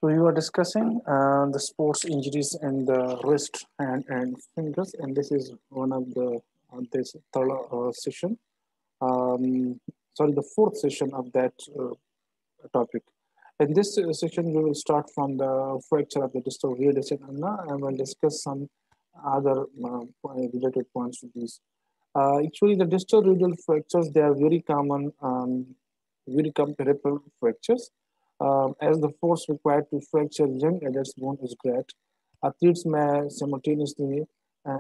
So we were discussing the sports injuries in the wrist, hand, and fingers, and this is one of the this third session. Um, sorry, the fourth session of that topic. In this session, we will start from the fracture of the distal radius ulna, and we'll discuss some other related points to these. Actually, the distal radial fractures they are very common, very comparable fractures. As the force required to fracture young adults bone is great, athletes may simultaneously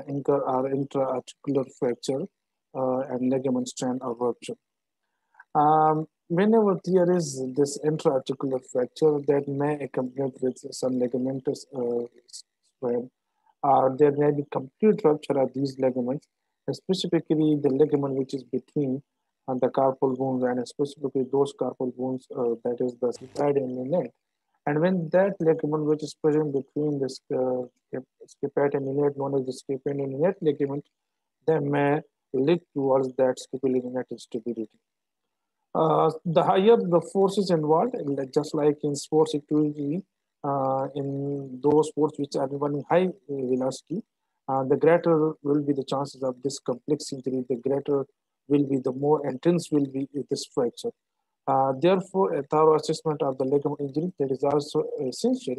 incur or intra-articular fracture and ligament strain or rupture. Whenever there is this intra-articular fracture that may accompany with some ligamentous strain, there may be complete rupture of these ligaments, specifically the ligament which is between the carpal bones and specifically those carpal bones that is the scaphoid and the neck. And when that ligament which is present between the scaphoid and the neck, known as the scaphoid and neck ligament, they may lead towards that scapholunate instability. The higher the forces involved, just like in sports activity, in those sports which are running high velocity, the greater will be the chances of this complex injury, the greater will be, the more intense will be this fracture. Therefore, a thorough assessment of the ligament injury that is also essential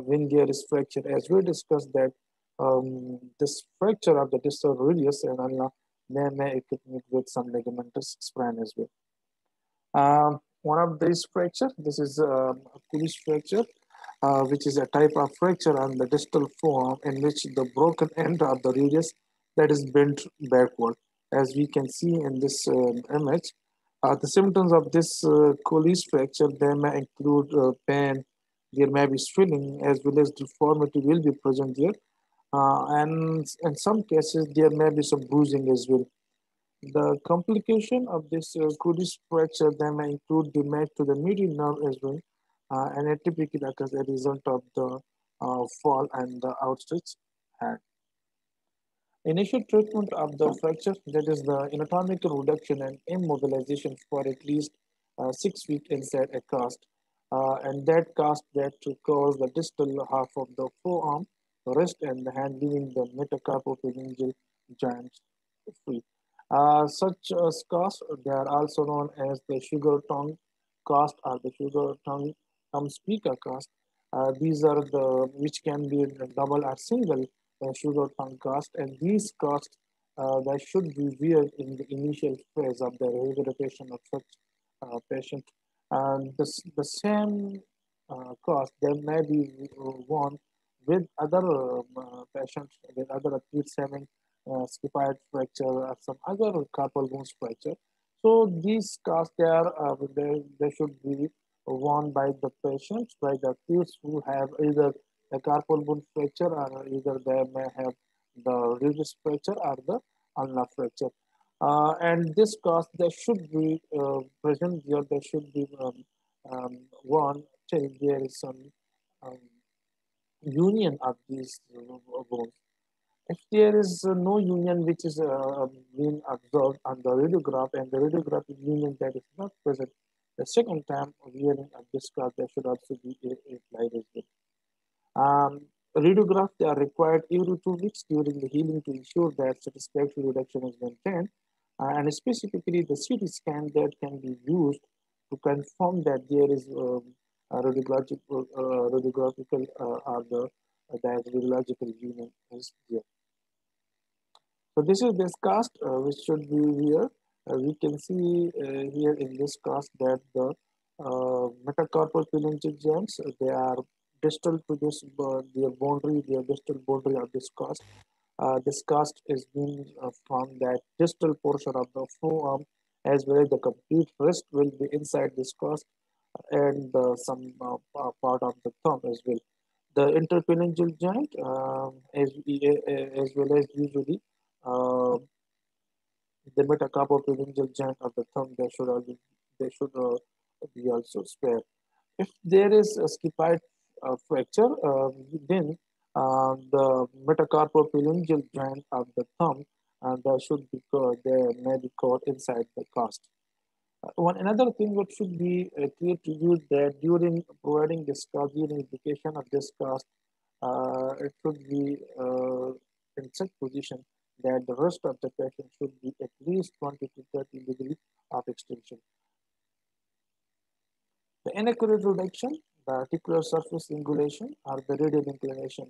when there is fracture. As we discussed that this fracture of the distal radius and ulna may accompany with some ligamentous sprain as well. One of these fracture, this is a Kulish fracture, which is a type of fracture on the distal forearm in which the broken end of the radius that is bent backward. As we can see in this image, the symptoms of this Kulish fracture, they may include pain, there may be swelling as well as deformity will be present there. And in some cases, there may be some bruising as well. The complication of this Kudish fracture then may include damage to the median nerve as well, and it typically occurs as a result of the fall and the outstretched hand. Initial treatment of the fracture, that is the anatomical reduction and immobilization for at least 6 weeks inside a cast, and that cast that covers the distal half of the forearm, the wrist, and the hand, leaving the metacarpophalangeal joints free. Such casts, they are also known as the sugar tongue cast or the sugar tongue speaker cast. These are the which can be double or single sugar tongue cast, and these casts that should be weighed in the initial phase of the rehabilitation of such patient. And the same cast they may be worn with other patients, with other athletes having scaphoid fracture or some other carpal bones fracture. So these casts they should be worn by the patients, by the athletes who have either a carpal bone fracture or either they may have the radius fracture or the ulnar fracture. And this cast they should be present here, they should be worn till there is some um, union of these bones. If there is no union which is being observed on the radiograph and the radiographic union that is not present, the second time of hearing of this cast there should also be applied as well. Radiographs they are required every 2 weeks during the healing to ensure that satisfactory reduction is maintained, and specifically the CT scan that can be used to confirm that there is a radiographical or the that radiological union is there. So this is this cast which should be here. We can see here in this cast that the metacarpal phalangeal joints they are distal to this their boundary, their distal boundary of this cast. This cast is being from that distal portion of the forearm as well as the complete wrist will be inside this cast and some part of the thumb as well. The interphalangeal joint as well as usually uh, the metacarpophalangeal joint of the thumb they should be also spared. If there is a scaphoid fracture, then the metacarpophalangeal joint of the thumb they should be they may be caught inside the cast. One another thing what should be clear to you that during providing this cast, during application of this cast, it should be in such position that the rest of the patient should be at least 20 to 30 degrees of extension. The inaccurate reduction, the articular surface angulation, or the radial inclination,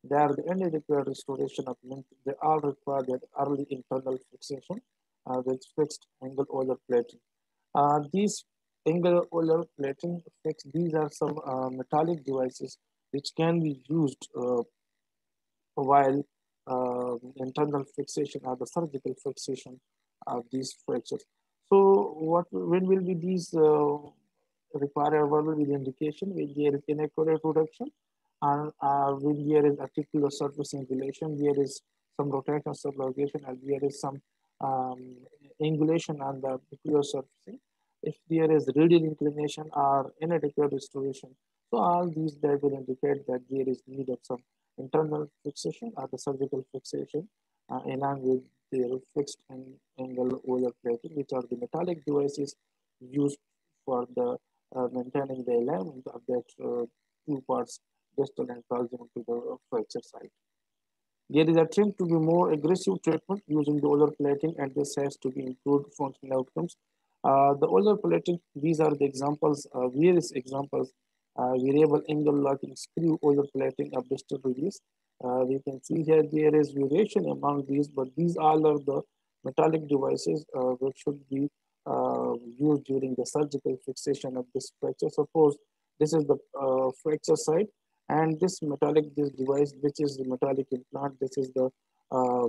they are the inadequate restoration of length. They all require that early internal fixation with fixed angle Euler plating. These angle Euler plating fix, these are some metallic devices which can be used while internal fixation or the surgical fixation of these fractures. So, when will be these require what will be the indication when there is inaccurate reduction and when there is articular surface angulation, there is some rotation sublogation, and there is some um, angulation on the articular surface. If there is radial inclination or inadequate restoration, so all these that will indicate that there is need of some internal fixation or the surgical fixation along with their fixed angle Euler plating, which are the metallic devices used for the maintaining the alignment of that two parts, distal and proximal to the fracture site. There is a trend to be more aggressive treatment using the Euler plating, and this has to be improved functional outcomes. The Euler plating, these are the examples, various examples, variable angle locking screw Euler plating of distal release. We can see here there is variation among these, but these all are the metallic devices which should be used during the surgical fixation of this fracture. Suppose this is the fracture site, and this device, which is the metallic implant, this is the uh,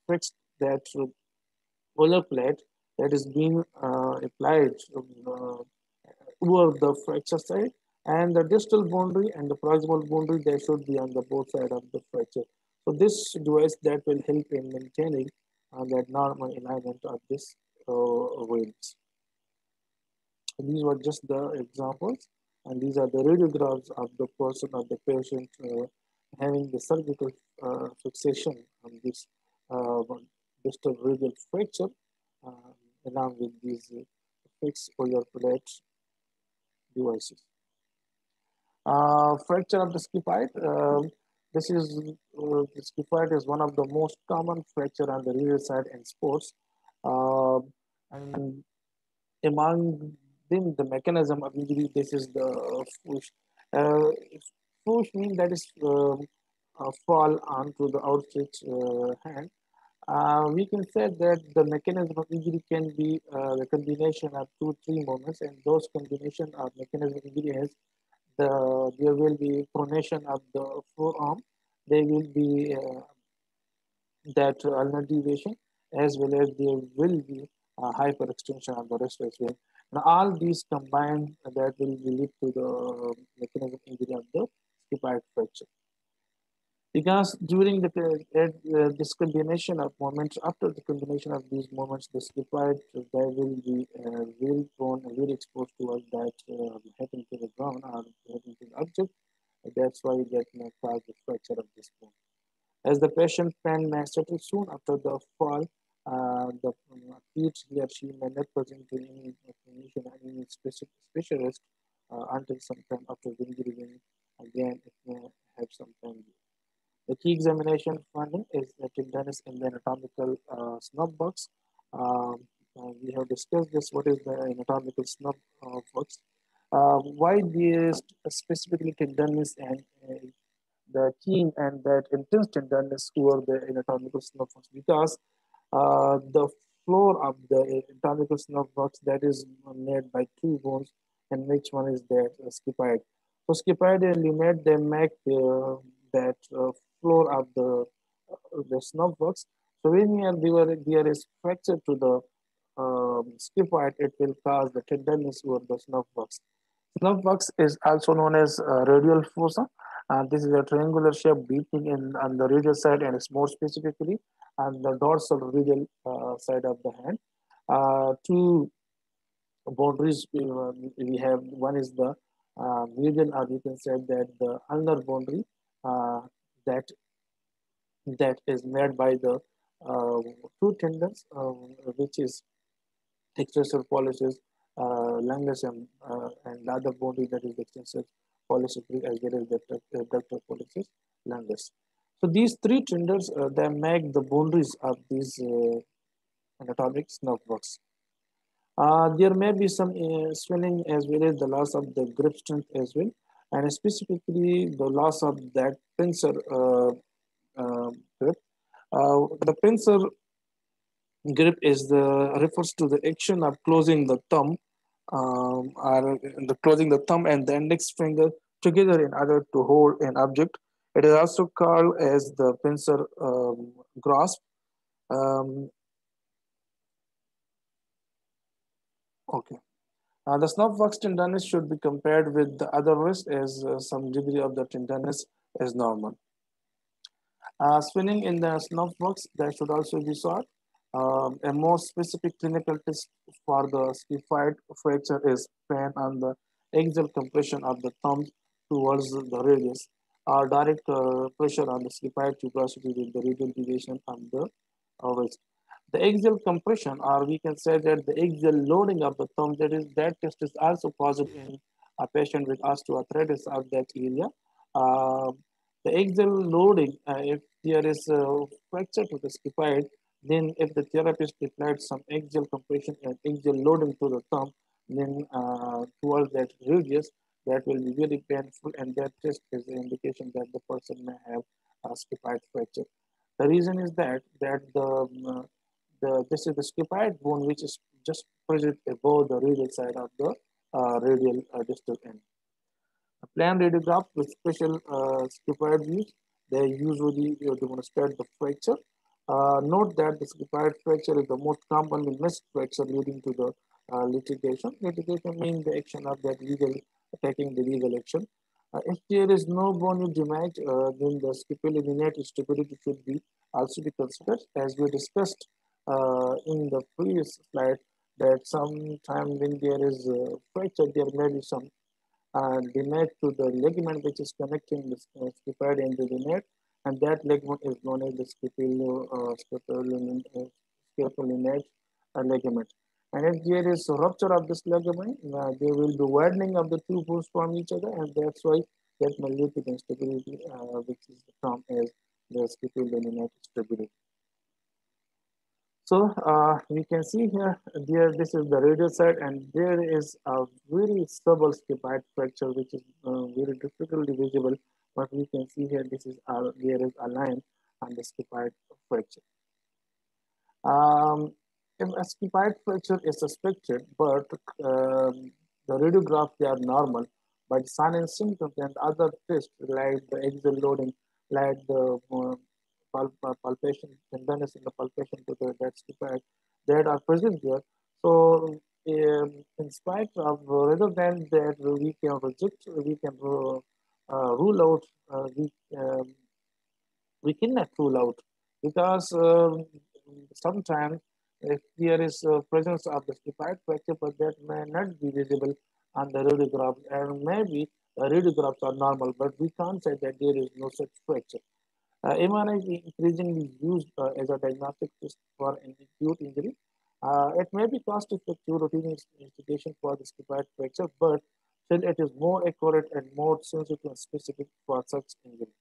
fixed that polar plate that is being applied uh, over the fracture side, and the distal boundary and the proximal boundary they should be on the both side of the fracture. So this device that will help in maintaining that normal alignment of this ribs. These were just the examples, and these are the radiographs of the person or the patient having the surgical fixation on this uh, distal radial fracture, uh, along with these fixed Euler plate devices. Fracture of the scaphoid. This is the scaphoid is one of the most common fracture on the rear side in sports, uh, and among them, the mechanism of injury, this is the push. Uh, push means that is fall onto the outstretched hand. We can say that the mechanism of injury can be the combination of two, three moments, and those combination of mechanism of injury has there will be pronation of the forearm. There will be that ulnar deviation, as well as there will be hyperextension of the wrist as well. Now, all these combined that will lead to the mechanism injury of the scaphoid fracture. Because during this combination of moments, after the combination of these moments, the scaphoid they will be very prone and very exposed towards that hitting to the ground or hitting to the object. That's why that may cause the fracture of this bone. As the patient can may settle soon after the fall, the athlete he or she may not present to any clinician or any specialist until sometime after the injury. When again, it may have some time. The key examination finding is the tenderness in the anatomical snub box. We have discussed this. What is the anatomical snub box? Why there is specifically tenderness and the keen and that intense tenderness over the anatomical snub box? Because the floor of the anatomical snub box that is made by two bones, and which one is that scaphoid. So scaphoid and lunate they make that floor of the snub box. So when there is fracture to the scaphoid, it will cause the tenderness over the snub box. Snub box is also known as radial fossa. This is a triangular shape beating in on the radial side, and it's more specifically on the dorsal radial side of the hand. Two boundaries we have. One is the medial, or you can say that the ulnar boundary uh, that that is made by the two tendons, which is extensor pollicis longus and the other boundary that is the extensor pollicis as well as the ductal pollicis longus. So these three tendons they make the boundaries of these anatomic nerve works. There may be some swelling as well as the loss of the grip strength as well, and specifically the loss of that pincer grip. The pincer grip is the refers to the action of closing the thumb, or the closing the thumb and the index finger together in order to hold an object. It is also called as the pincer grasp. Um, okay. The snapbox tenderness should be compared with the other wrist as some degree of the tenderness is normal. Swelling in the snapbox that should also be sought. A more specific clinical test for the scaphoid fracture is pain on the axial compression of the thumb towards the radius, or direct pressure on the scaphoid tuberosity with the radial deviation of the wrist. The axial compression, or we can say that the axial loading of the thumb, that test is also caused in a patient with osteoarthritis of that area. Uh, the axial loading, if there is a fracture to the scaphoid, then if the therapist applied some axial compression and axial loading to the thumb, then towards that radius, that will be very painful, and that test is an indication that the person may have a scaphoid fracture. The reason is that this is the scaphoid bone which is just present above the radial side of the radial distal end. A plan radiograph with special scaphoid views, they usually demonstrate the fracture. Note that the scaphoid fracture is the most commonly missed fracture leading to the litigation. Litigation means the action of that legal, taking the legal action. If there is no bone damage, then the scapholunate stability should be also be considered. As we discussed in the previous slide, that sometime when there is a fracture, there may be some damage to the ligament which is connecting the scaphoid and the lunate, and that ligament is known as the scapholunate ligament. And if there is a rupture of this ligament, there will be widening of the two bones from each other, and that's why that may lead to the instability, which is termed as the scapholunate stability. So we can see here, this is the radial side, and there is a very stubble scaphoid fracture, which is very difficultly visible. But we can see here, there is a line on the scaphoid fracture. Um, if a scaphoid fracture is suspected, but the radiograph they are normal, but sign and symptoms and other tests like the axial loading, like the palpation, tenderness in the palpation to the that scaphoid, that are present there. So, in spite of rather than that, we can reject, we can rule out, we cannot rule out because sometimes if there is a presence of the scaphoid fracture, but that may not be visible on the radiograph, and maybe the radiographs are normal, but we can't say that there is no such fracture. MRI is increasingly used as a diagnostic test for an acute injury. It may be cost-effective routine investigation for the scaphoid fracture, but still it is more accurate and more sensitive and specific for such injury.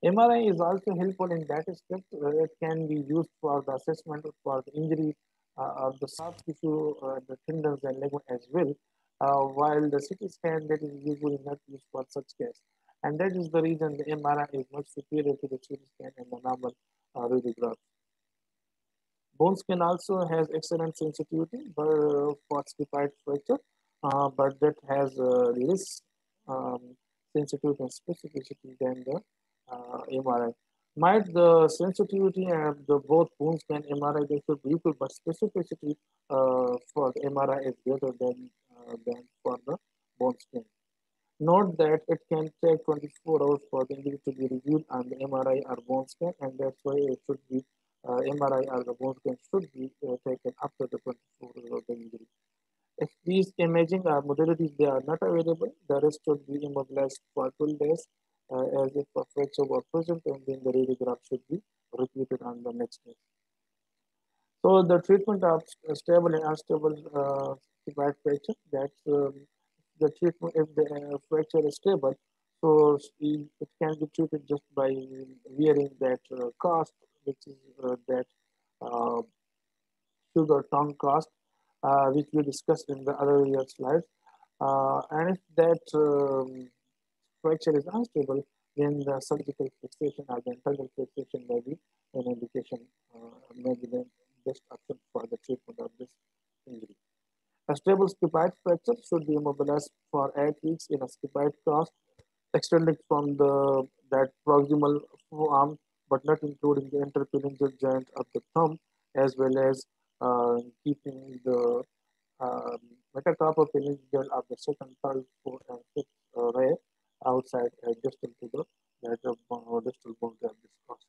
MRI is also helpful in that aspect. It can be used for the assessment for the injury of the soft tissue, the tendons and ligament as well, while the CT scan that is usually not used for such case. And that is the reason the MRI is much superior to the CT scan and the normal radiograph. Bone scan also has excellent sensitivity for scaphoid fracture, but that has less sensitivity and specificity than the MRI. Might the sensitivity of the both bone scan MRI they should be equal, but specificity for the MRI is greater than for the bone scan. Note that it can take 24 hours for the injury to be reviewed on the MRI or bone scan, and that's why it should be MRI or the bone scan should be taken after the 24 hours of the injury. If these imaging modalities they are not available, the rest should be immobilized for 12 days as if a fracture were present, and then the radiograph should be repeated on the next day. So the treatment of stable and unstable scaphoid fracture. That's the treatment if the fracture is stable. So it can be treated just by wearing that cast, which is that uh, sugar tongue cast, which we discussed in the other year slides. And if that fracture is unstable, then the surgical fixation or the internal fixation may be an indication, may be the best option for the treatment of this injury. A stable scaphoid fracture should be immobilized for 8 weeks in a scaphoid cast, extending from that proximal forearm, but not including the interphalangeal joint of the thumb, as well as keeping the uh, metacarpophalangeal of the second, third, fourth, and fifth ray outside distal to the distal boundary of this cast.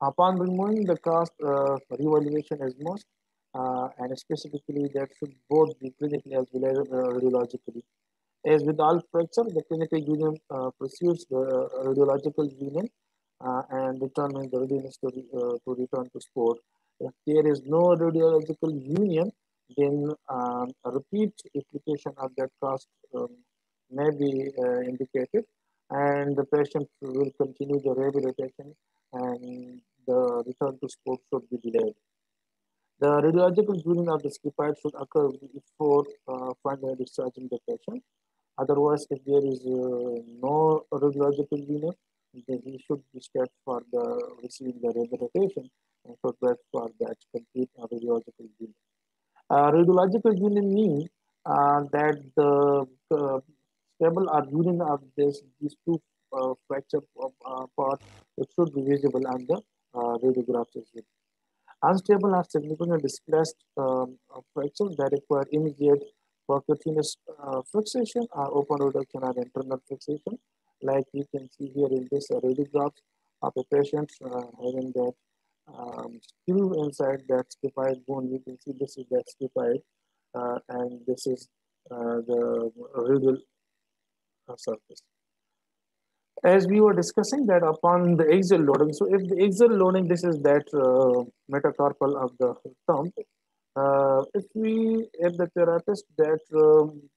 Upon removing the cast, reevaluation is must, and specifically that should both be clinically as well as radiologically. As with all fracture, the clinical union precedes the radiological union and determines the readiness to return to sport. If there is no radiological union, then a repeat application of that cast may be indicated, and the patient will continue the rehabilitation and the return to sport should be delayed. The radiological union of the scaphoid should occur before finally discharging the patient. Otherwise, if there is no radiological union, then he should be start for the receiving the rehabilitation and should wait for that complete radiological union. Radiological union means that the stable or union of these two fracture parts it should be visible on the radiographs as well. Unstable or significantly displaced fractures that require immediate percutaneous fixation or open reduction or internal fixation, like you can see here in this radiograph of a patient having that screw inside that scaphoid bone. You can see this is that scaphoid, and this is the radial surface. As we were discussing that upon the axial loading, so if the axial loading, this is that metacarpal of the thumb. If the therapist that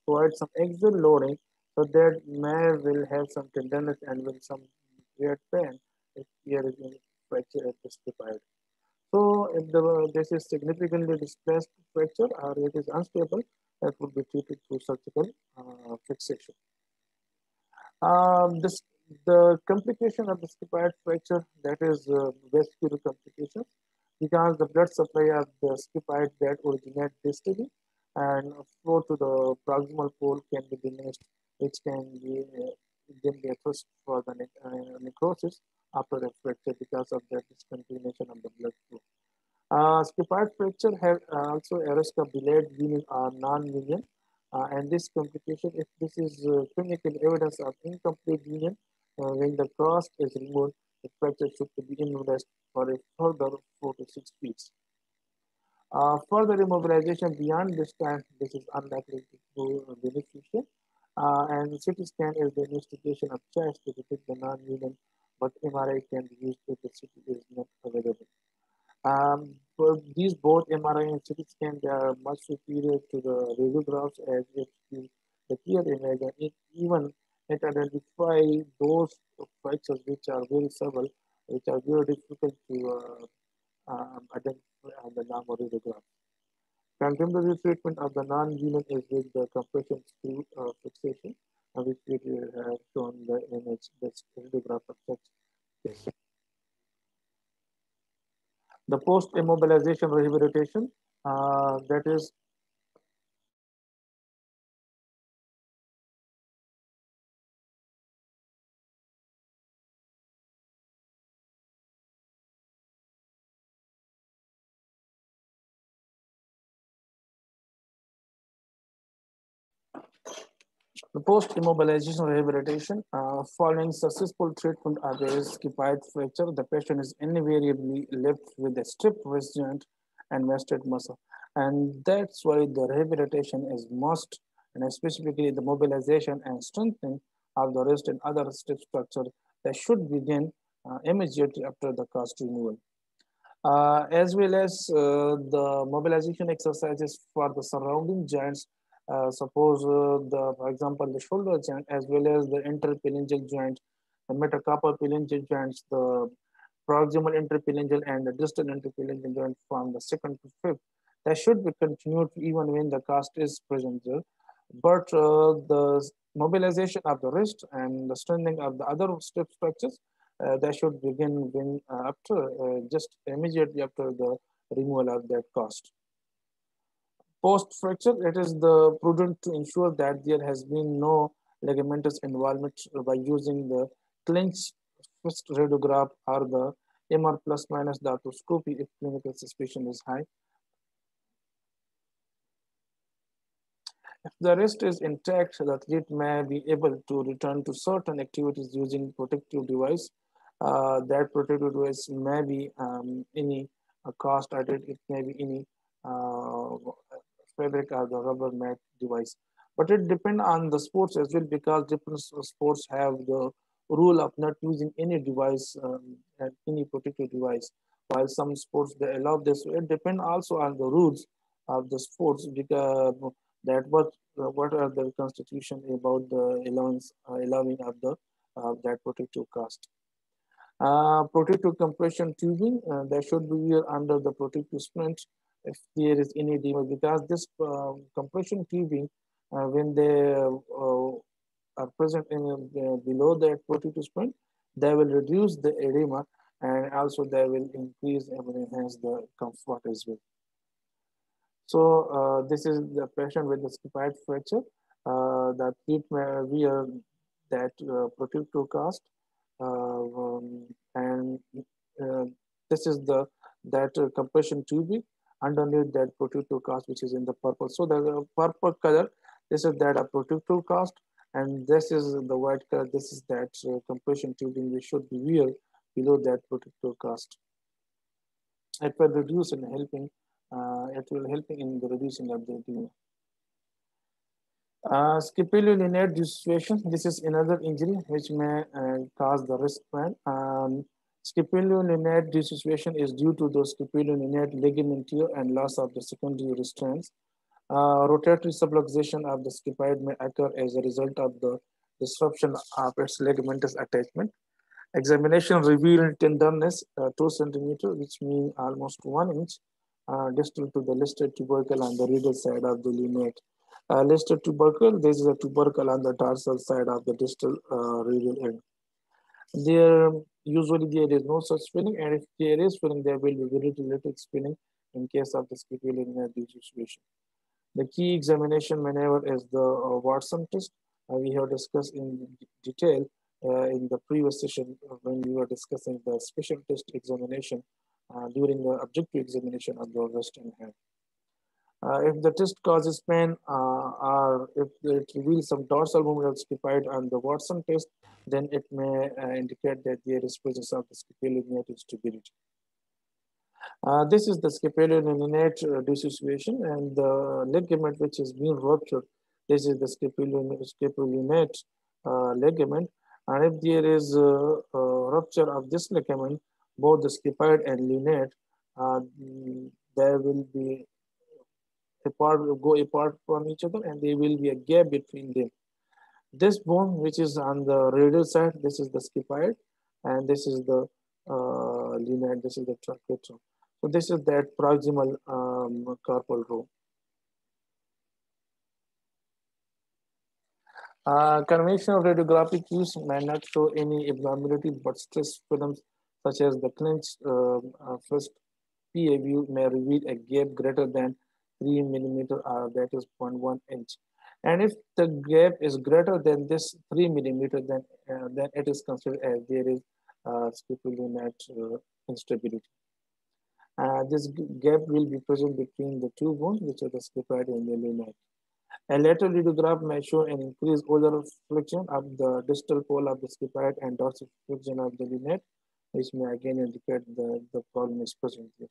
provides some axial loading, so that may will have some tenderness and will some great pain if there is any fracture at the scaphoid. So if this is significantly displaced fracture or it is unstable, that would be treated through surgical fixation. This the complication of the scaphoid fracture, that is vascular complications, because the blood supply of the scaphoid that originate distally and flow to the proximal pole can be diminished, which can be then be a first for the necrosis after a fracture because of the discontinuation of the blood flow. Scaphoid fracture have also a risk of delayed union or non-union, and this complication, if this is clinical evidence of incomplete union, when the cast is removed, the fracture should be immobilized for a further 4 to 6 weeks. Further immobilization beyond this time, this is unlikely to prove beneficial, and CT scan is the investigation of chest to detect the non-union, but MRI can be used if the CT is not available. But these both MRI and CT scan they are much superior to the radiographs as it gives the clear image and it even it identify those fractures which are very subtle, which are very difficult to identify on the normal radiograph. Contemporary treatment of the non-union is with the compression screw fixation, which we have shown the image, the radiograph of such case. The post-immobilization rehabilitation, that is the post-immobilization rehabilitation. Following successful treatment of a scaphoid fracture, the patient is invariably left with a stiff wrist joint and wasted muscle. And that's why the rehabilitation is must, and specifically the mobilization and strengthening of the wrist and other stiff structure that should begin immediately after the cast removal. as well as the mobilization exercises for the surrounding joints. Suppose for example, the shoulder joint as well as the interphalangeal joint, the metacarpophalangeal joints, the proximal interphalangeal and the distal interphalangeal joint from the second to fifth. That should be continued even when the cast is present there. But the mobilization of the wrist and the strengthening of the other stiff structures that should begin when after just immediately after the removal of that cast. Post fracture, it is the prudent to ensure that there has been no ligamentous involvement by using the clenched fist radiograph or the MR plus minus arthroscopy if clinical suspicion is high. If the wrist is intact, the athlete may be able to return to certain activities using protective device. That protective device may be any cast added, it may be any uh, fabric or the rubber mat device. But it depends on the sports as well because different sports have the rule of not using any device, any protective device. While some sports they allow this, it depends also on the rules of the sports because that what are the constitution about the allowing of the that protective cast. Protective compression tubing that should be here under the protective splint if there is any edema because this compression tubing when they are present in below that protective splint, they will reduce the edema and also they will increase and enhance the comfort as well. So this is the patient with the scaphoid fracture. The treat may wear that protective cast, and this is the that compression tubing underneath that protective cast, which is in the purple. So the purple color, this is that a protective cast, and this is the white color. This is that compression tubing we should be wear below that protective cast. It will reduce and helping. It will helping in the reducing of the edema. Scapholunate dissociation. This is another injury which may cause the wrist pain. Scapholunate dissociation is due to the scapholunate ligamentous and loss of the secondary restraints. Rotatory subluxation of the scaphoid may occur as a result of the disruption of its ligamentous attachment. Examination revealed tenderness 2 centimeter, which means almost 1 inch distal to the listed tubercle on the radial side of the lunate. Listed tubercle, this is a tubercle on the tarsal side of the distal radial end. There usually there is no such swelling, and if there is swelling, there will be very little swelling in case of the scapholunate dissociation. The key examination maneuver is the Watson test. We have discussed in detail in the previous session when we were discussing the special test examination during the objective examination of the wrist and hand. If the test causes pain or if it reveals some dorsal movement of scaphoid on the Watson test, then it may indicate that there is presence of the scapholunate instability. This is the scapholunate dissociation and the ligament which is being ruptured. This is the scapholunate ligament. And if there is a rupture of this ligament, both the scaphoid and lunate, there will be go apart from each other and there will be a gap between them. This bone, which is on the radial side, this is the scaphoid, and this is the lunate, this is the truncatum. So this is that proximal carpal row. Conventional radiographic use may not show any abnormality, but stress films such as the clenched first PA view may reveal a gap greater than 3 millimeter, that is 0.1 inch. And if the gap is greater than this 3 millimeter, then it is considered as there is scapholunate instability. This gap will be present between the two bones, which are the scaphoid and the lunate. A lateral radiograph may show an increased ulnar flexion of the distal pole of the scaphoid and dorsal flexion of the lunate, which may again indicate the problem is present here.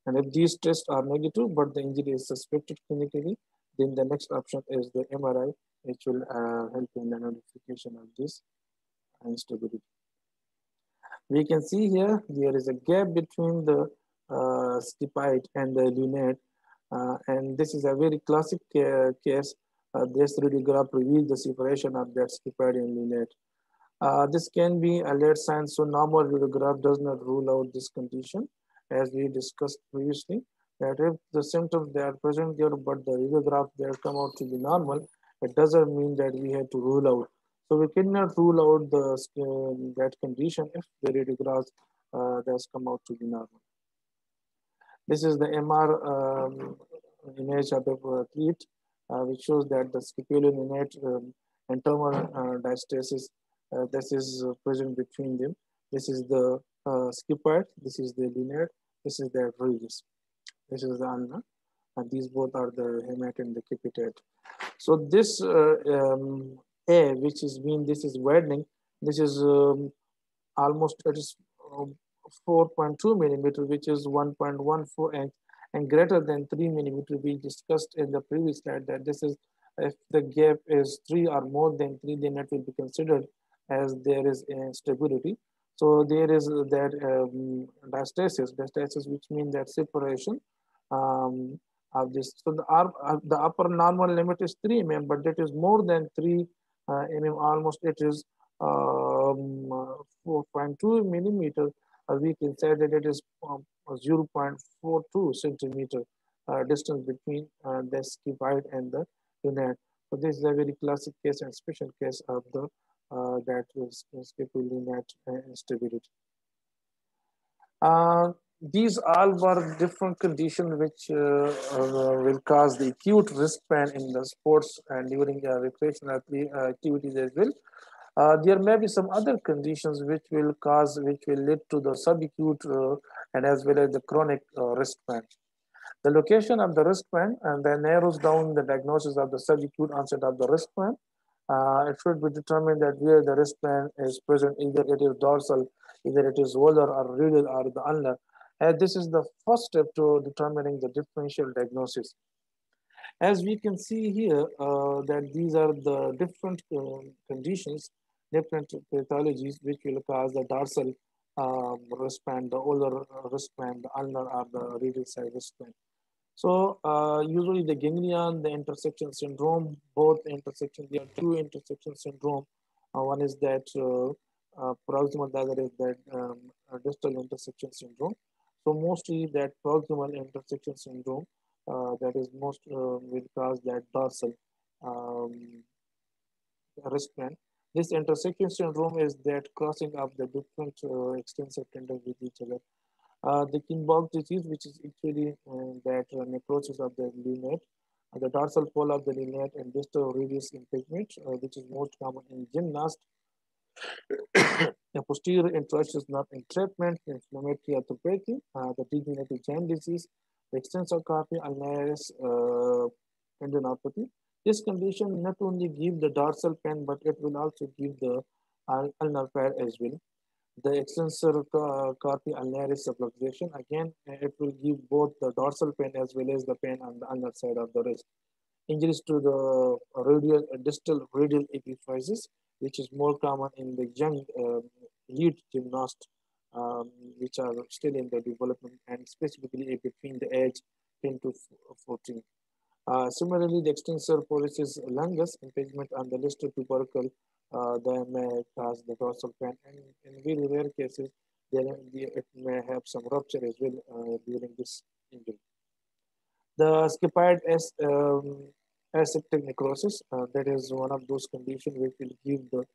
And if these tests are negative, but the injury is suspected clinically, then the next option is the MRI, which will help in the identification of this instability. We can see here, there is a gap between the scaphoid and the lunate. And this is a very classic case. This radiograph reveals the separation of that scaphoid and lunate. This can be a late sign, so normal radiograph does not rule out this condition, as we discussed previously. That if the symptoms they are present there, but the radiograph they come out to be normal, it doesn't mean that we have to rule out. So we cannot rule out that condition if the radiographs does come out to be normal. This is the MR image of the athlete, which shows that the scapholunate and terminal diastasis this is present between them. This is the scaphoid, this is the lunate, this is the radius, this is the ulna, and these both are the hemat and the capitate. So this A, which is mean this is widening, this is almost it is 4.2 millimeter, which is 1.14 inch, and greater than 3 millimeter. We discussed in the previous slide that this is if the gap is 3 or more than 3, then it will be considered as there is instability. So there is that diastasis, which means that separation of this. So the upper normal limit is 3 mm, but that is more than 3 mm, almost it is 4.2 millimeter. We can say that it is 0.42 centimeter distance between the scaphoid and the lunate. So this is a very classic case and special case of the that is scapholunate instability. These all were different conditions which will cause the acute wrist pain in the sports and during recreational activities as well. There may be some other conditions which will lead to the subacute and as well as the chronic wrist pain. The location of the wrist pain and then narrows down the diagnosis of the subacute onset of the wrist pain. It should be determined that where the wrist pain is present, either it is dorsal, either it is volar or radial or the ulnar. And this is the first step to determining the differential diagnosis. As we can see here, that these are the different conditions, different pathologies which will cause the dorsal wristband, the ulnar wristband, the ulnar or the radial side wristband. So usually the ganglion, the intersection syndrome, both intersection, there are two intersection syndrome. One is that proximal, the other is that distal intersection syndrome. So mostly that proximal intersection syndrome that is most will cause that dorsal wristband. This intersection syndrome is that crossing of the different extensor tendons with each other. The Kienbock disease, which is actually that necrosis of the lunate, the dorsal pole of the lunate and distal radius impingement, which is most common in gymnast. The posterior introitus nerve entrapment, inflammatory arthropathy, the degenerative joint disease, the extensor carpi ulnaris tendinopathy. This condition not only give the dorsal pain, but it will also give the ulnar pain as well. The extensor carpi ulnaris subluxation, again, it will give both the dorsal pain as well as the pain on the ulnar side of the wrist. Injuries to the radial, distal radial epiphysis, which is more common in the young elite gymnasts, which are still in the development and specifically between the age 10 to 14. Similarly, the extensor pollicis longus impingement on the distal tubercle they may cause the dorsal pain, and in very rare cases, it may have some rupture as well during this injury. The scaphoid aseptic necrosis, that is one of those conditions which will give the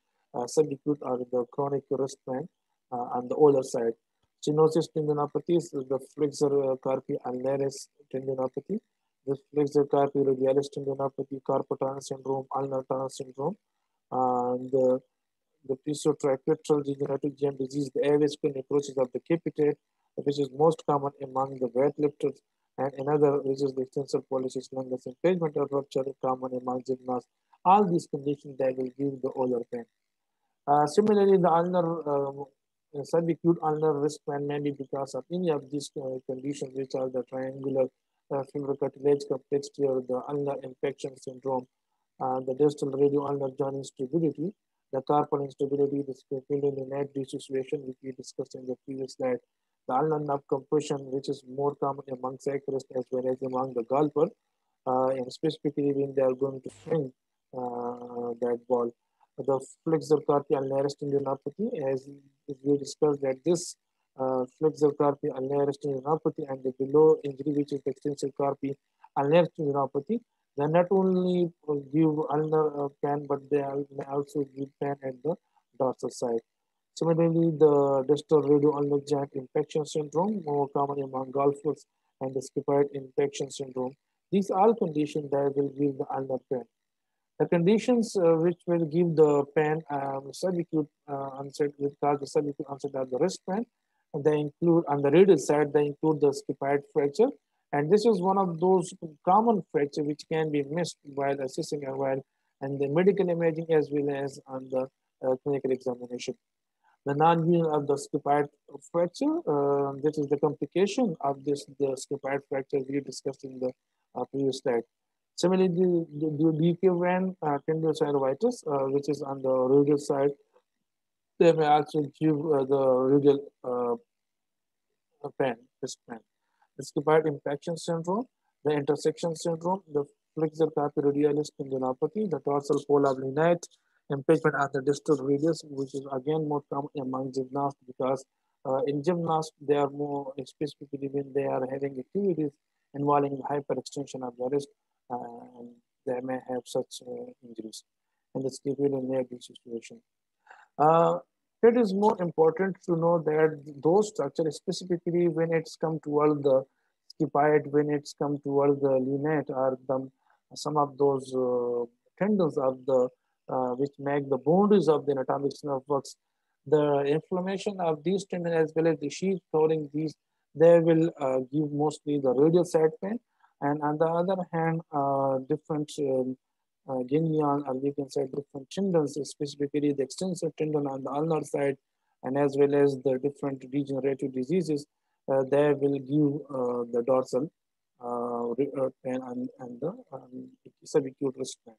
subacute or the chronic wrist pain on the older side. Stenosis tendinopathy is the flexor carpi ulnaris tendinopathy, the flexor carpi radialis tendinopathy, carpal tunnel syndrome, ulnar tunnel syndrome, and the pisotriquetral degenerative joint disease, the avascular necrosis of the capitate, which is most common among the weightlifters, and another which is the extensor pollicis longus impingement or rupture common among gymnasts. All these conditions that will give the ulnar pain. Similarly, the ulnar subacute ulnar wrist pain may be because of any of these conditions, which are the triangular fibrocartilage complexity or the ulnar infection syndrome, the distal radio-ulnar joint instability, the carpal instability, the scapholunate dissociation, which we discussed in the previous slide, The ulnar nerve compression, which is more common among cyclists as well as among the golfer, and specifically when they are going to swing that ball. The flexor carpi ulnaris tendinopathy, as we discussed, that this flexor carpi ulnaris tendinopathy and the below injury, which is the extensor carpi ulnaris tendinopathy, they not only give ulnar pain, but they may also give pain at the dorsal side. Similarly, the distal radio-ulnar joint infection syndrome, more common among golfers, and the scaphoid infection syndrome. These are conditions that will give the ulnar pain. The conditions which will give the pain, subacute onset, will cause the subacute onset of the wrist pain. And they include, on the radial side, they include the scaphoid fracture. And this is one of those common fractures which can be missed while assessing a while and the medical imaging as well as on the clinical examination. The non-union of the scaphoid fracture, this is the complication of the scaphoid fracture we discussed in the previous slide. Similarly, the Quervain tenosynovitis, which is on the radial side, they may also give the radial pain, wrist pain. The scaphoid infection syndrome, the intersection syndrome, the flexor carpi radialis tendinopathy, the dorsal polar lunate, impingement on the distal radius, which is again more common among gymnasts because in gymnasts they are more specifically when they are having activities involving hyperextension of the wrist, and they may have such injuries. And the scapholunate situation. Uh, it is more important to know that those structures, specifically when it's come toward the scaphoid, when it's come toward the lunate, are some of those tendons of the which make the boundaries of the anatomic nerve works. The inflammation of these tendons as well as the sheath covering these, they will give mostly the radial side pain, and on the other hand, different ganglion, or we can say different tendons, specifically the extensor tendon on the ulnar side, and as well as the different degenerative diseases, they will give the dorsal pain and the subacute wrist pain.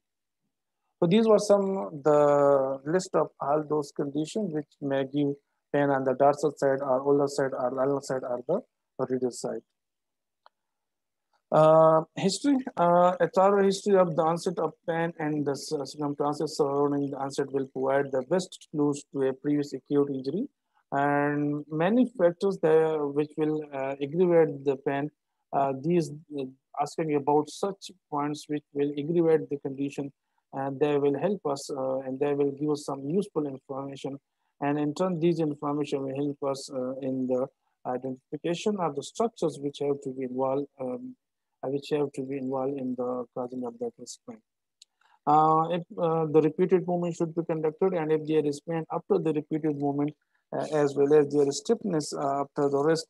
So these were some the list of all those conditions which may give pain on the dorsal side or ulnar side or ulnar side or the radial side. History, a thorough history of the onset of pain and the circumstances surrounding the onset will provide the best clues to a previous acute injury. And many factors there which will aggravate the pain, these asking about such points which will aggravate the condition, and they will help us and they will give us some useful information. And in turn, these information will help us in the identification of the structures which have to be involved which have to be involved in the causing of that wrist pain. If the repeated movement should be conducted, and if there is pain after the repeated movement, as well as there is stiffness after the rest,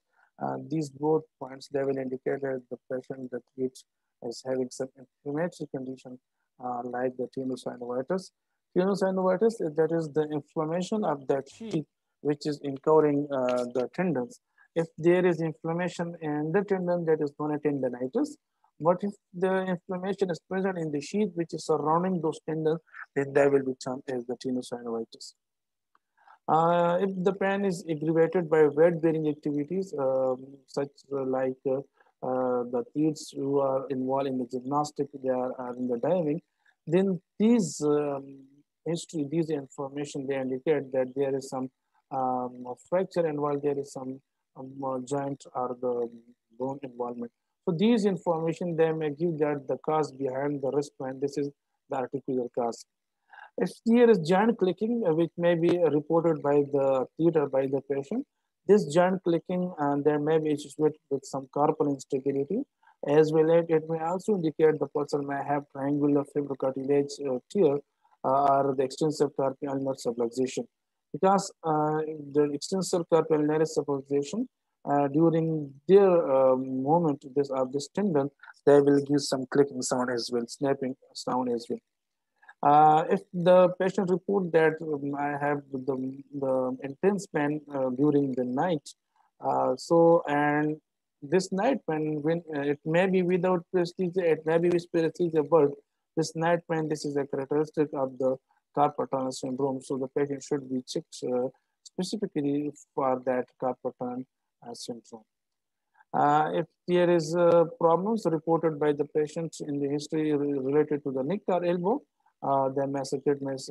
these both points they will indicate that the patient that which is having some inflammatory condition like the tenosynovitis. Tenosynovitis, that is the inflammation of that sheath which is encoding the tendons. If there is inflammation in the tendon, that is known as tendonitis. But if the inflammation is present in the sheath which is surrounding those tendons, then that will be termed as the tenosynovitis. If the pain is aggravated by weight-bearing activities, such like the kids who are involved in the gymnastics, they are in the diving, then these history, these information, they indicate that there is some fracture involved, there is some joint or the bone involvement. So these information, they may give that the cause behind the wrist pain. This is the articular cause. If there is joint clicking, which may be reported by the theater by the patient, this joint clicking and there may be issues with some carpal instability, as well as it may also indicate the person may have triangular fibrocartilage tear or the extensor carpi ulnar subluxation. Because the extensor carpi ulnar subluxation, during their movement this of this tendon, they will give some clicking sound as well, snapping sound as well. If the patient report that I have the intense pain during the night, and this night pain, when it may be without prestige, it may be with prestige, but this night pain, this is a characteristic of the carpal tunnel syndrome. So the patient should be checked specifically for that carpal tunnel syndrome. If there is problems reported by the patients in the history related to the neck or elbow, then mastocytosis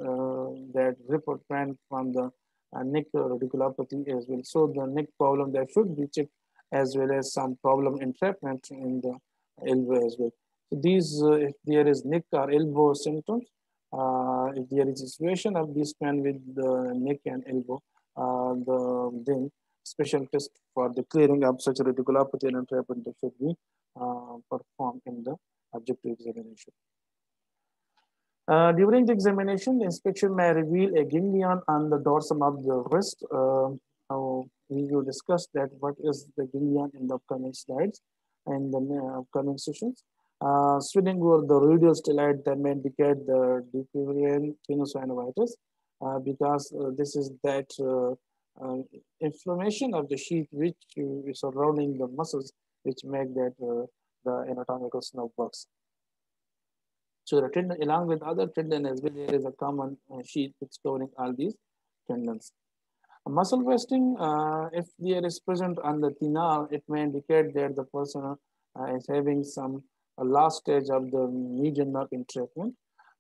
that report trend from the neck radiculopathy as well. So the neck problem that should be checked as well as some problem entrapment in the elbow as well. So these, if there is neck or elbow symptoms, if there is a situation of this man with the neck and elbow, then special test for the clearing of such radiculopathy and entrapment should be performed in the objective examination. During the examination, the inspection may reveal a ganglion on the dorsum of the wrist. We will discuss that what is the ganglion in the upcoming slides and the upcoming sessions. Swelling over the radial styloid that may indicate the Quervain tenosynovitis because this is that inflammation of the sheath which is surrounding the muscles which make that the anatomical nerve works. So the tendon, along with other tendon as well, there is a common sheath which covering all these tendons. A muscle wasting, if there is present on the thenar, it may indicate that the person is having some last stage of the median nerve entrapment.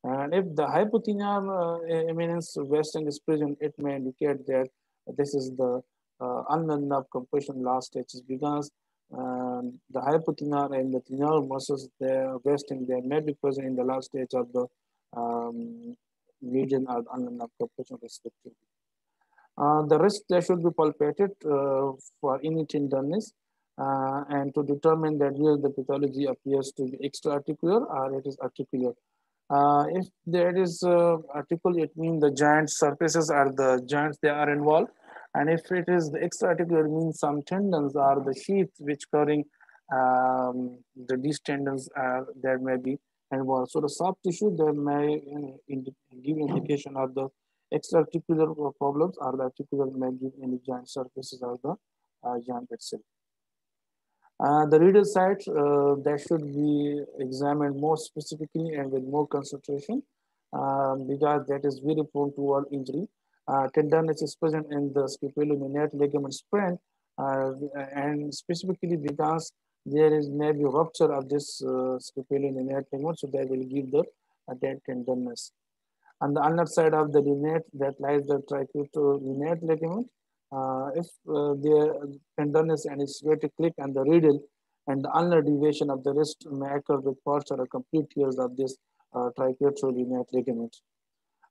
And if the hypothenar eminence wasting is present, it may indicate that this is the ulnar nerve compression last stages because the hypothenar and the thenar muscles, they're wasting, they may be present in the last stage of the median or ulnar nerve compression respectively. The wrist there should be palpated for any tenderness and to determine that whether the pathology appears to be extra-articular or it is articular. If there is article, it means the joint surfaces are the joints they are involved. And if it is the extra-articular, it means some tendons are the sheath which covering these tendons are there may be involved. So the soft tissue there may give indication of the extra-articular problems or the articular may give any joint surfaces of the joint itself. The reader side that should be examined more specifically and with more concentration because that is very prone to all injury. Tenderness is present in the scapholunate ligament sprain and specifically because there is maybe rupture of this scapholunate ligament, so that will give the that tenderness. On the ulnar side of the lunate that lies the tricuspid ligament, if the tenderness and is way to click on the radial and the ulnar deviation of the wrist may occur with partial or complete tears of this tricuspid ligament.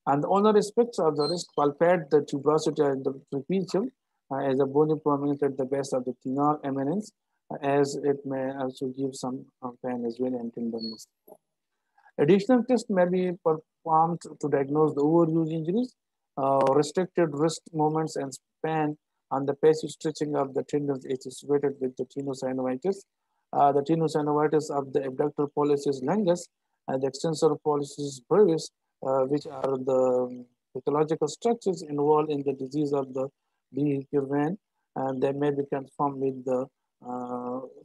And the ulnar aspects of the wrist palpate the tuberosity and the trapezium as a bony prominence at the base of the thenar eminence, as it may also give some pain as well and tenderness. Additional tests may be performed to diagnose the overuse injuries, restricted wrist movements and span, and the passive stretching of the tendons is associated with the tenosynovitis. The tenosynovitis of the abductor pollicis longus and the extensor pollicis brevis, which are the pathological structures involved in the disease of the Quervain, and they may be confirmed with the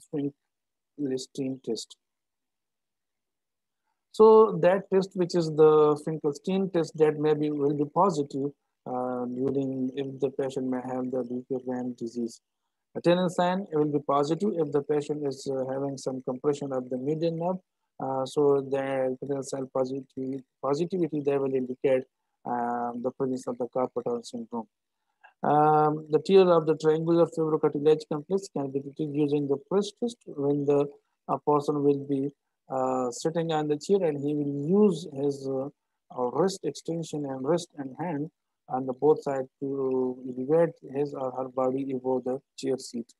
Finkelstein test. So that test, which is the Finkelstein test, that maybe will be positive during if the patient may have the Quervain disease. A tenosyne will be positive if the patient is having some compression of the median nerve. So the tenosyne positivity they will indicate the presence of the carpal tunnel syndrome. The tear of the triangular fibrocartilage complex can be detected using the press test when the person will be sitting on the chair and he will use his wrist extension and wrist and hand on the both sides to elevate his or her body above the chair seat.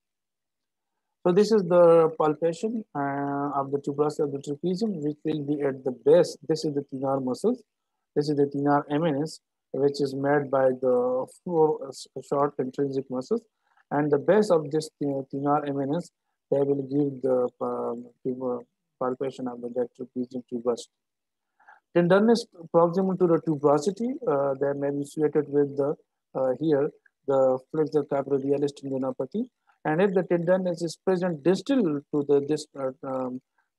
So this is the palpation of the tuberosity of the trapezium, which will be at the base. This is the thenar muscles. This is the thenar eminence, which is made by the four short intrinsic muscles. And the base of this thenar eminence, they will give the palpation of the trapezium tuberosity. Tenderness proximal to the tuberosity, they may be associated with the here the flexor caprodialis tendinopathy. And if the tenderness is present distal to this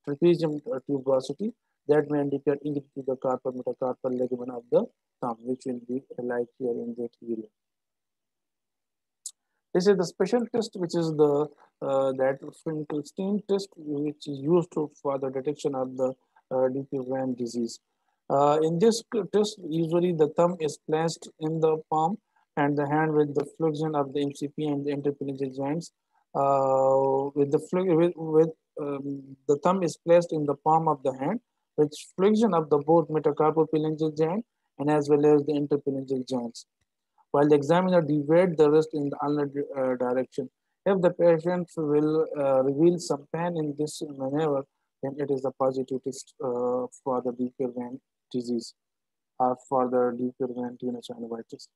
trapezium tuberosity, that may indicate injury to the carpal metacarpal ligament of the thumb, which will be like here in that area. This is the special test, which is the that Finkelstein test, which is used for the detection of the Quervain disease. In this test, usually the thumb is placed in the palm and the hand with the flexion of the MCP and the interphalangeal joints. The thumb is placed in the palm of the hand with flexion of the both metacarpophalangeal joint and as well as the interphalangeal joints, while the examiner deviates the wrist in the ulnar direction. If the patient will reveal some pain in this maneuver, then it is a positive test for the Quervain disease or for the Quervain tenosynovitis.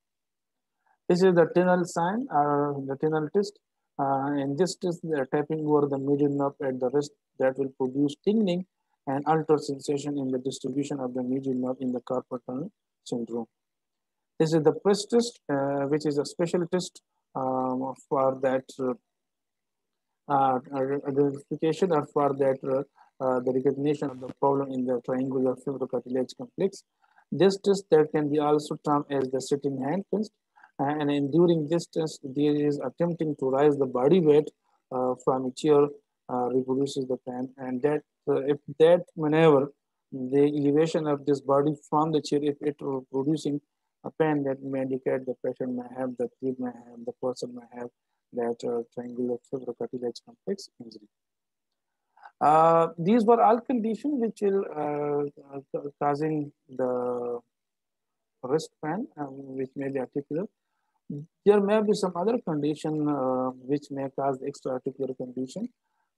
This is the tunnel sign or the tunnel test. In this test, they are tapping over the median nerve at the wrist that will produce tingling and alter sensation in the distribution of the median nerve in the carpal tunnel syndrome. This is the press test, which is a special test for that identification or for that the recognition of the problem in the triangular fibrocartilage complex. This test that can be also termed as the sitting hand test. And in during this test, there is attempting to raise the body weight from a chair reproduces the pain, and that if that maneuver, the elevation of this body from the chair, if it producing a pain, that may indicate the patient may have, the kid may have, the person may have that triangular fibrocartilage complex injury. These were all conditions which will causing the wrist pain, which may be articular. There may be some other condition which may cause the extra-articular condition.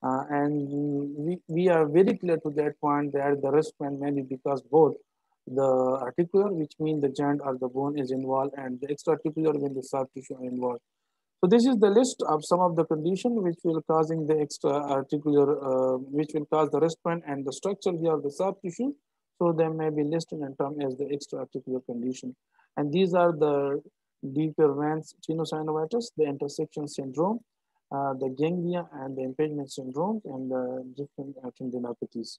And we are very clear to that point that the wrist pain may be because both the articular, which means the joint or the bone is involved, and the extra-articular when the soft tissue are involved. So this is the list of some of the conditions which will causing the extra-articular, which will cause the wrist pain and the structure here of the soft tissue. So they may be listed in terms as the extra-articular condition. And these are the Quervain tenosynovitis, the intersection syndrome, the ganglia and the impingement syndrome, and the different tendinopathies.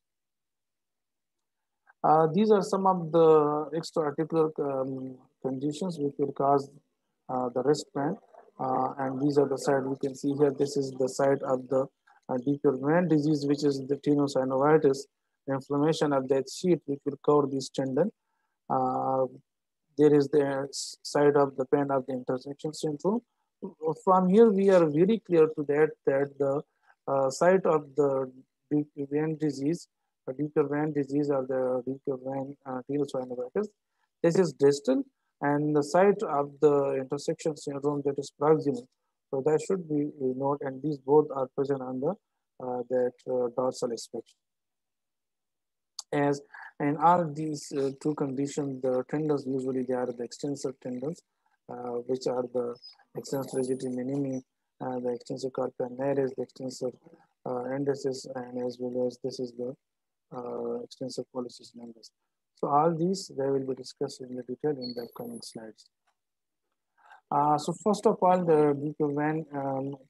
These are some of the extra-articular conditions which will cause the wrist pain. And these are the side we can see here. This is the side of the Quervain disease, which is the tenosynovitis, inflammation of that sheet which will cover this tendon. There is the side of the pain of the intersection syndrome. From here, we are very clear to that the site of the Quervain disease, Quervain disease or the Quervain tenosynovitis, this is distal, and the site of the intersection syndrome, that is proximal. So that should be noted, and these both are present on the that dorsal aspect. As in all these two conditions, the tendons usually they are the extensor tendons, which are the extensor rigidity minimi, the extensor carpi ulnaris, the extensor ends, and as well as this is the extensor pollicis longus. So all these they will be discussed in the detail in the upcoming slides. So first of all, the Quervain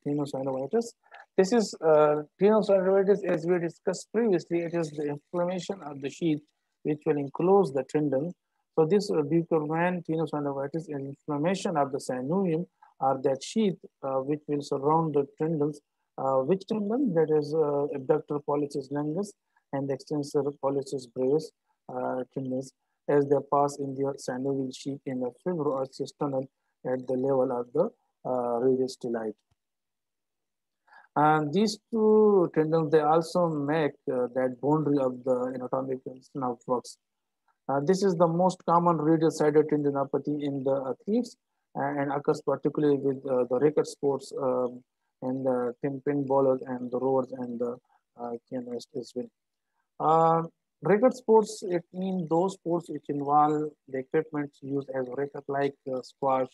tenosynovitis. This is tenosynovitis, as we discussed previously. It is the inflammation of the sheath which will enclose the tendon. So this Quervain tenosynovitis is inflammation of the synovium or that sheath which will surround the tendons. Which tendon? That is abductor pollicis longus and the extensor pollicis brevis tendons, as they pass in the synovial sheath in the fibroosseous tunnel at the level of the radius stellate. And these two tendons, they also make that boundary of the anatomic nerve flux. This is the most common radial-sided tendinopathy in the athletes and occurs particularly with the racket sports and the pin bowlers and the rowers and the canoeists as well. Racket sports, it means those sports which involve the equipment used as racket, like squash,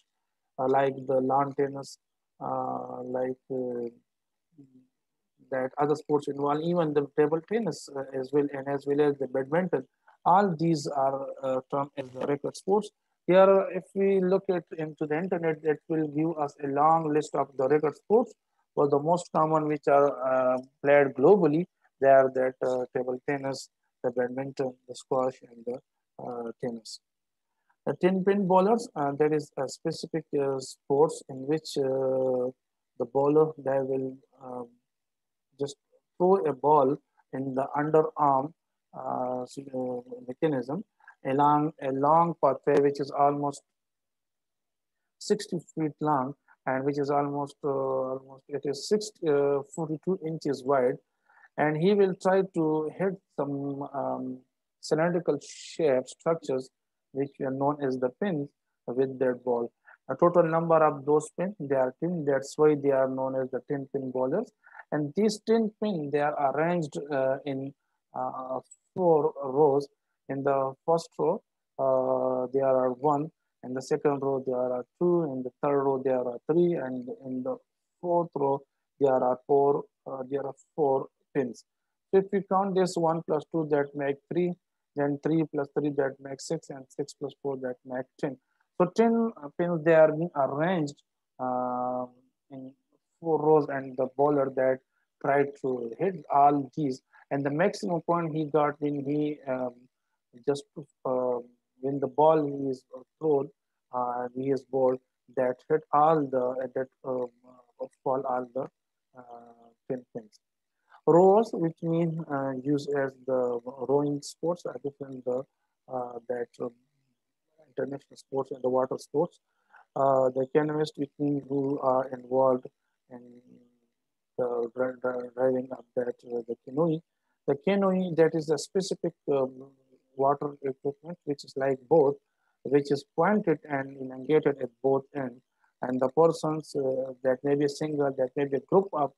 like the lawn tennis, like that other sports involve, even the table tennis as well, and as well as the badminton. All these are termed as the racket sports. Here, if we look at into the internet, that will give us a long list of the racket sports. But the most common which are played globally, they are that table tennis, the badminton, the squash, and the tennis. The 10-pin bowlers, that is a specific sports in which The bowler, they will just throw a ball in the underarm mechanism along a long pathway which is almost 60 feet long and which is almost it is 42 inches wide, and he will try to hit some cylindrical shape structures which are known as the pins with that ball. A total number of those pins, they are 10. That's why they are known as the 10 pin bowlers. And these 10 pins, they are arranged in uh, four rows. In the first row, there are one. In the second row, there are two. In the third row, there are three. And in the fourth row, there are four. There are four pins. So if we count this 1 plus 2, that make 3, then 3 plus 3, that makes 6, and 6 plus 4, that makes 10. So 10 pins, they are being arranged uh, in four rows, and the bowler that tried to hit all these, and the maximum point he got when he just uh, when the ball he is thrown, he is bowled, that hit all the that fall all the 10 pins. Rowers, which mean used as the rowing sports, are different that international sports and the water sports. The canoeists, which mean who are involved in the driving of that the canoe. The canoe, that is a specific water equipment which is like boat, which is pointed and elongated at both ends. And the persons that may be single, that may be a group of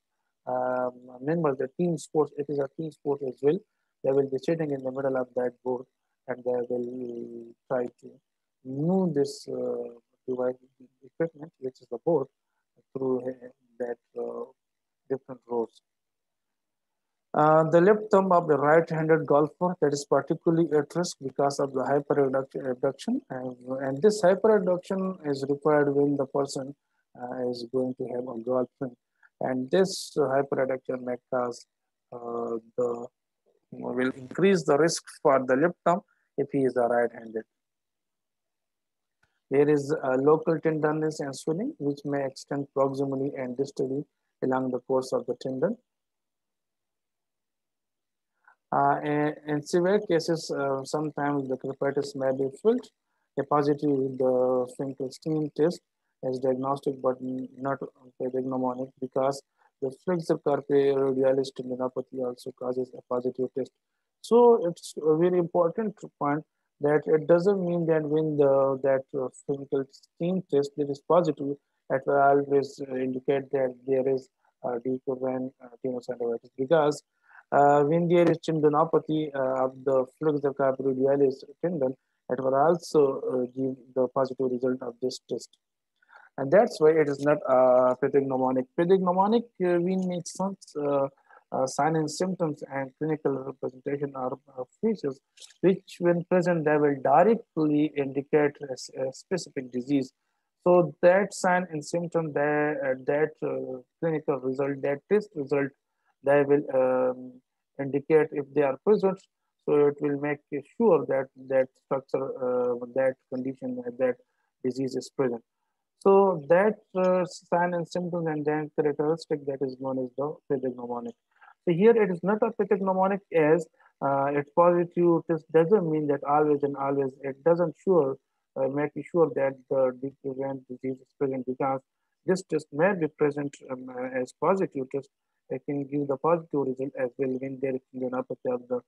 members, the team sports, it is a team sport as well. They will be sitting in the middle of that boat, and they will try to move this device equipment, which is the boat, through that different roads. The left thumb of the right-handed golfer, that is particularly at risk because of the hyperabduction, and this hyperabduction is required when the person is going to have a golf swing, and this hyperabduction may cause the will increase the risk for the left thumb if he is a right-handed. There is a local tenderness and swelling, which may extend proximally and distally along the course of the tendon. In severe cases, sometimes the crepitus may be filled. A positive with the Finkelstein test is diagnostic but not pathognomonic because the flexor carpi radialis tendinopathy also causes a positive test. So it's a very important to point that it doesn't mean that when that Finkelstein test that is positive, it will always indicate that there is Quervain tenosynovitis because when there is tendinopathy of the flexor carpi radialis tendon, it will also give the positive result of this test. And that's why it is not pathognomonic. Pathognomonic, we make some signs and symptoms and clinical representation are features which, when present, they will directly indicate a specific disease. So that sign and symptom, that clinical result, that test result, they will indicate if they are present. So it will make sure that that structure, that condition, that disease is present. So that sign and symptoms and then characteristic that is known as the pathognomonic. So here it is not a pathognomonic as it's positive. This doesn't mean that always and always. It doesn't sure make sure that the different disease is present because this test may be present as positive test. It can give the positive result as well when there is an apathy of the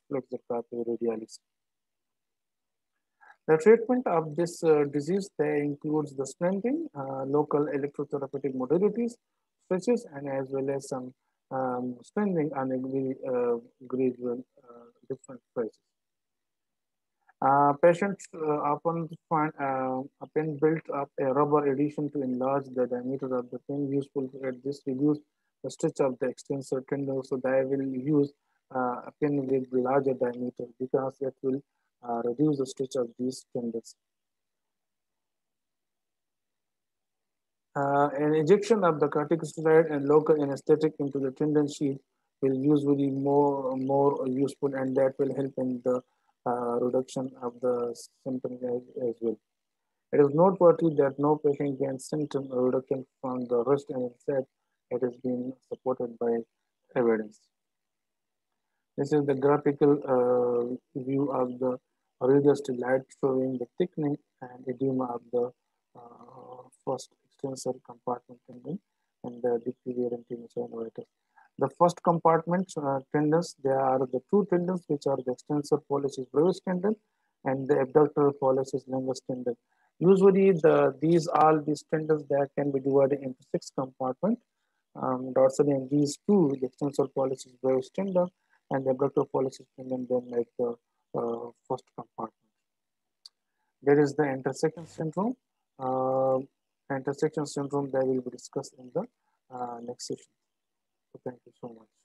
flexor carpi radialis. The treatment of this disease includes the splinting, local electrotherapeutic modalities, stretches, and as well as some splinting on a gradual different phases. Patients often find a pen built up a rubber addition to enlarge the diameter of the pen, useful at this reduce the stretch of the extensor tendon. So they will use a pen with larger diameter because it will reduce the stretch of these tendons. An injection of the corticosteroid and local anesthetic into the tendon sheath will usually more useful, and that will help in the reduction of the symptoms as well. It is noteworthy that no patient gained symptom reduction from the wrist, and instead it has been supported by evidence. This is the graphical view of the reader's light showing the thickening and edema of the first extensor compartment tendon and the deprivation tenosynovitis. The first compartment tendons, there are the two tendons which are the extensor pollicis brevis tendon and the abductor pollicis longus tendon. Usually these tendons that can be divided into six compartments. Dorsally and these two, the extensor pollicis brevis tendon and the abductor pollicis tendon then make the first compartment. There is the intersection syndrome. Uh, intersection syndrome that will be discussed in the next session. So thank you so much.